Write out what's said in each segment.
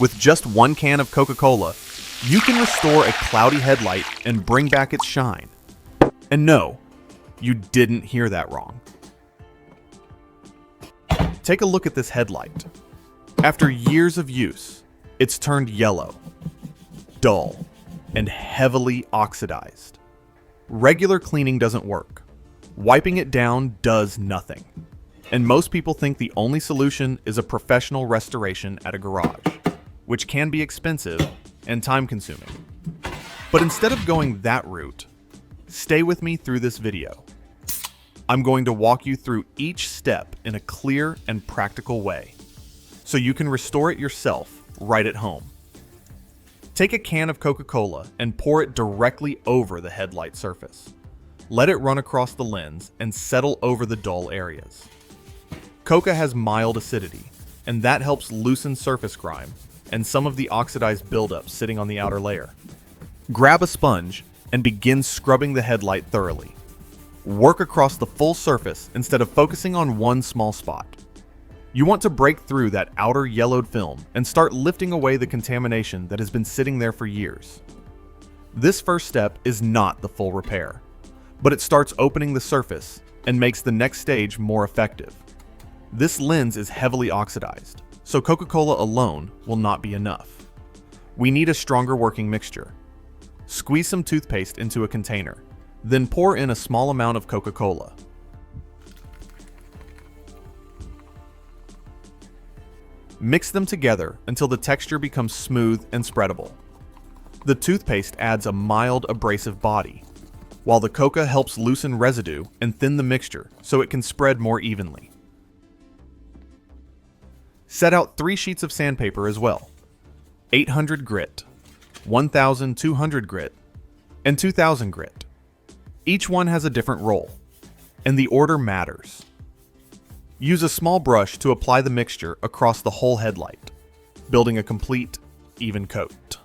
With just one can of Coca-Cola, you can restore a cloudy headlight and bring back its shine. And no, you didn't hear that wrong. Take a look at this headlight. After years of use, it's turned yellow, dull, and heavily oxidized. Regular cleaning doesn't work. Wiping it down does nothing. And most people think the only solution is a professional restoration at a garage, which can be expensive and time-consuming. But instead of going that route, stay with me through this video. I'm going to walk you through each step in a clear and practical way, so you can restore it yourself right at home. Take a can of Coca-Cola and pour it directly over the headlight surface. Let it run across the lens and settle over the dull areas. Coca has mild acidity, and that helps loosen surface grime and some of the oxidized buildup sitting on the outer layer. Grab a sponge and begin scrubbing the headlight thoroughly. Work across the full surface instead of focusing on one small spot. You want to break through that outer yellowed film and start lifting away the contamination that has been sitting there for years. This first step is not the full repair, but it starts opening the surface and makes the next stage more effective. This lens is heavily oxidized, so Coca-Cola alone will not be enough. We need a stronger working mixture. Squeeze some toothpaste into a container, then pour in a small amount of Coca-Cola. Mix them together until the texture becomes smooth and spreadable. The toothpaste adds a mild abrasive body, while the Coca helps loosen residue and thin the mixture so it can spread more evenly. Set out 3 sheets of sandpaper as well: 800 grit, 1200 grit, and 2000 grit. Each one has a different role, and the order matters. Use a small brush to apply the mixture across the whole headlight, building a complete, even coat.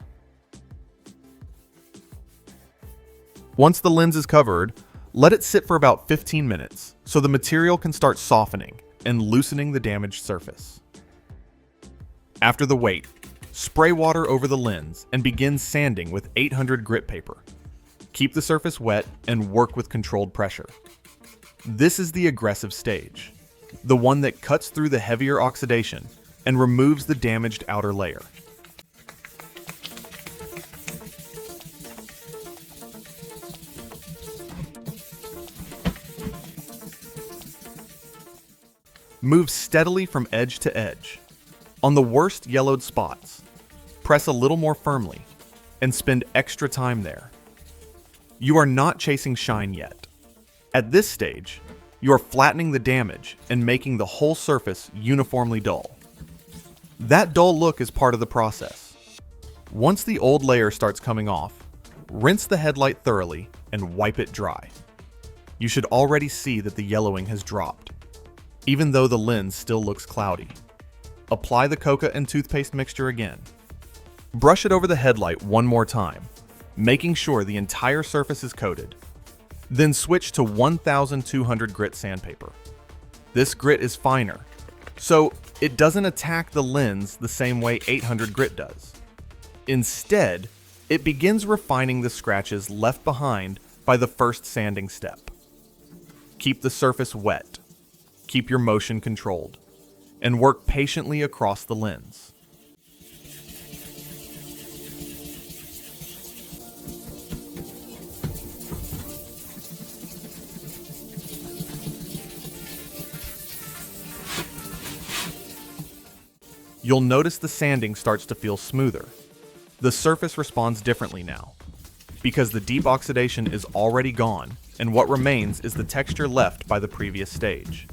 Once the lens is covered, let it sit for about 15 minutes so the material can start softening and loosening the damaged surface. After the wait, spray water over the lens and begin sanding with 800 grit paper. Keep the surface wet and work with controlled pressure. This is the aggressive stage, the one that cuts through the heavier oxidation and removes the damaged outer layer. Move steadily from edge to edge. On the worst yellowed spots, press a little more firmly and spend extra time there. You are not chasing shine yet. At this stage, you are flattening the damage and making the whole surface uniformly dull. That dull look is part of the process. Once the old layer starts coming off, rinse the headlight thoroughly and wipe it dry. You should already see that the yellowing has dropped, even though the lens still looks cloudy. Apply the Coca and toothpaste mixture again. Brush it over the headlight one more time, making sure the entire surface is coated. Then switch to 1200 grit sandpaper. This grit is finer, so it doesn't attack the lens the same way 800 grit does. Instead, it begins refining the scratches left behind by the first sanding step. Keep the surface wet, keep your motion controlled, and work patiently across the lens. You'll notice the sanding starts to feel smoother. The surface responds differently now, because the deep oxidation is already gone, and what remains is the texture left by the previous stage.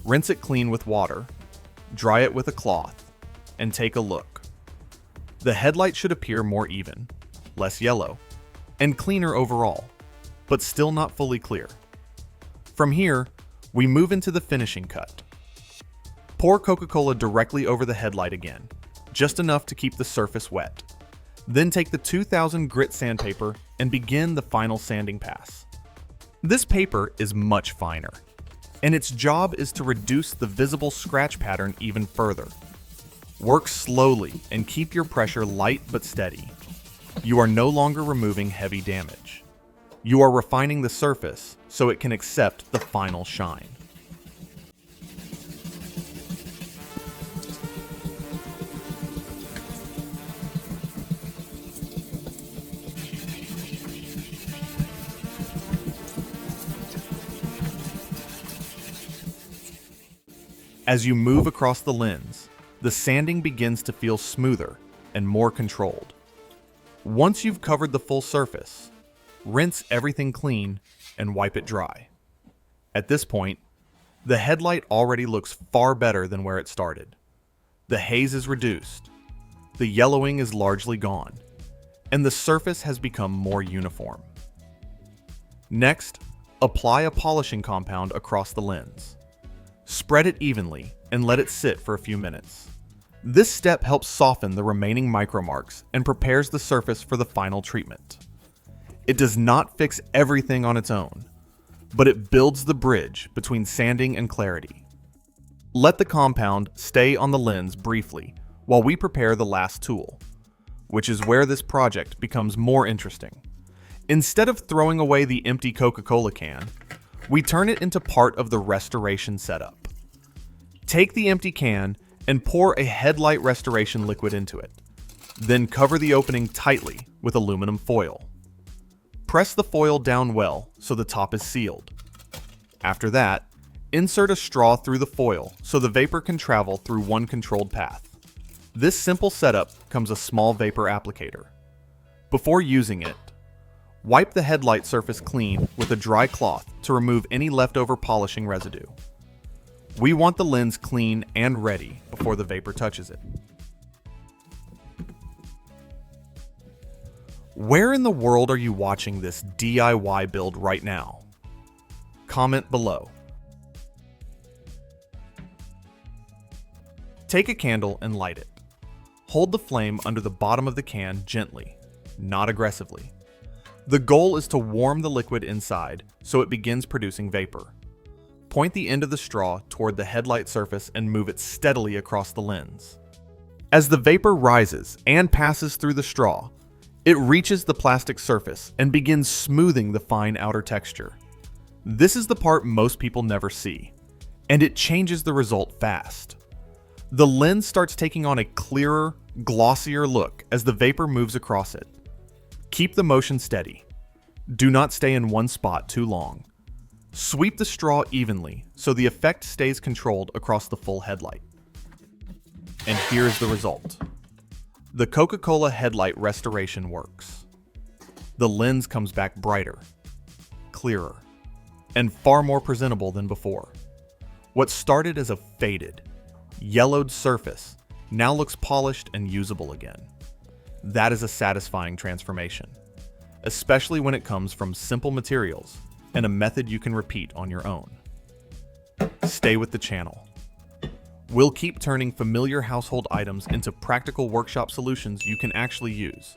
Rinse it clean with water, dry it with a cloth, and take a look. The headlight should appear more even, less yellow, and cleaner overall, but still not fully clear. From here, we move into the finishing cut. Pour Coca-Cola directly over the headlight again, just enough to keep the surface wet. Then take the 2000 grit sandpaper and begin the final sanding pass. This paper is much finer, and its job is to reduce the visible scratch pattern even further. Work slowly and keep your pressure light but steady. You are no longer removing heavy damage. You are refining the surface so it can accept the final shine. As you move across the lens, the sanding begins to feel smoother and more controlled. Once you've covered the full surface, rinse everything clean and wipe it dry. At this point, the headlight already looks far better than where it started. The haze is reduced, the yellowing is largely gone, and the surface has become more uniform. Next, apply a polishing compound across the lens. Spread it evenly and let it sit for a few minutes. This step helps soften the remaining micro marks and prepares the surface for the final treatment. It does not fix everything on its own, but it builds the bridge between sanding and clarity. Let the compound stay on the lens briefly while we prepare the last tool, which is where this project becomes more interesting. Instead of throwing away the empty Coca-Cola can, we turn it into part of the restoration setup. Take the empty can and pour a headlight restoration liquid into it. Then cover the opening tightly with aluminum foil. Press the foil down well so the top is sealed. After that, insert a straw through the foil so the vapor can travel through one controlled path. This simple setup comes a small vapor applicator. Before using it, wipe the headlight surface clean with a dry cloth to remove any leftover polishing residue. We want the lens clean and ready before the vapor touches it. Where in the world are you watching this DIY build right now? Comment below. Take a candle and light it. Hold the flame under the bottom of the can gently, not aggressively. The goal is to warm the liquid inside so it begins producing vapor. Point the end of the straw toward the headlight surface and move it steadily across the lens. As the vapor rises and passes through the straw, it reaches the plastic surface and begins smoothing the fine outer texture. This is the part most people never see, and it changes the result fast. The lens starts taking on a clearer, glossier look as the vapor moves across it. Keep the motion steady. Do not stay in one spot too long. Sweep the straw evenly so the effect stays controlled across the full headlight. And here's the result. The Coca-Cola headlight restoration works. The lens comes back brighter, clearer, and far more presentable than before. What started as a faded, yellowed surface now looks polished and usable again. That is a satisfying transformation, especially when it comes from simple materials and a method you can repeat on your own. Stay with the channel. We'll keep turning familiar household items into practical workshop solutions you can actually use.